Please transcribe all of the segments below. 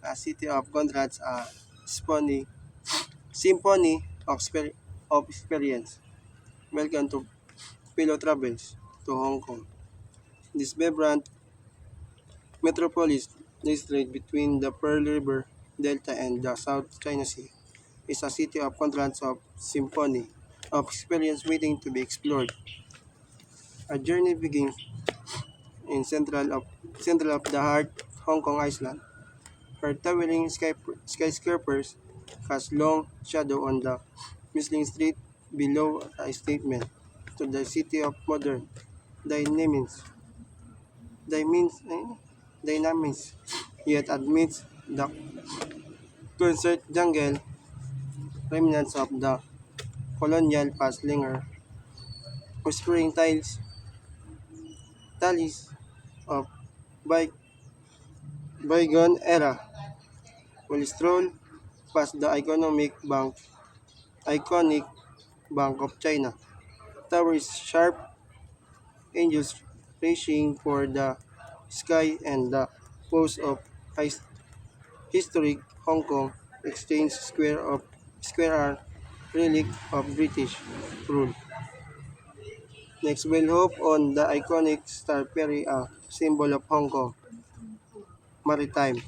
a city of contrasts, a symphony of experience. Welcome to Pillow Travels to Hong Kong. This vibrant metropolis district between the Pearl River Delta and the South China Sea is a city of contrasts of symphony of experience waiting to be explored. A journey begins in central of the heart, Hong Kong Island. Her towering skyscrapers cast long shadow on the whistling street below, a statement to the city of modern dynamics, dynamics, dynamics yet amidst the concert jungle, remnants of the colonial past linger, whispering tallies of by, bygone era, will stroll past the iconic Bank of China. Towers sharp, angels reaching for the sky, and the pose of historic Hong Kong Exchange Square are relic of British rule. Next, we'll hop on the iconic Star Ferry, a symbol of Hong Kong maritime.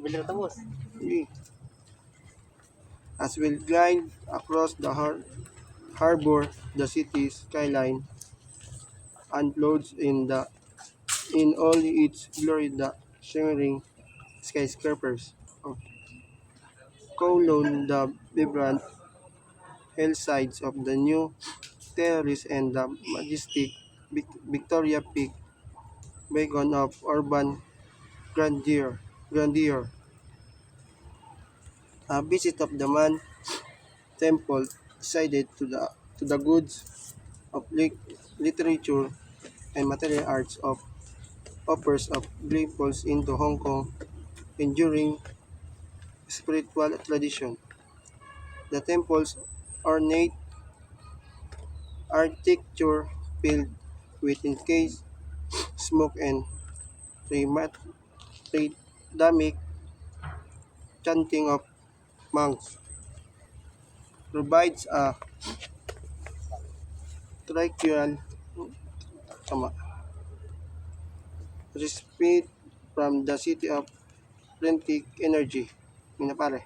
Bilang tapos. As we'll glide across the harbor, the city's skyline unfolds in all its glory, the shimmering skyscrapers of Kowloon, the vibrant hillsides of the New Terrace, and the majestic Victoria Peak, beacon of urban grandeur. A visit of the Man Temple, decided to the goods of literature and material arts of offers of glimpses into Hong Kong enduring spiritual tradition. The temple's ornate architecture filled with encased smoke and rhythmic chanting of monks provides a tranquil tama, respite from the city of frantic energy. Minapare.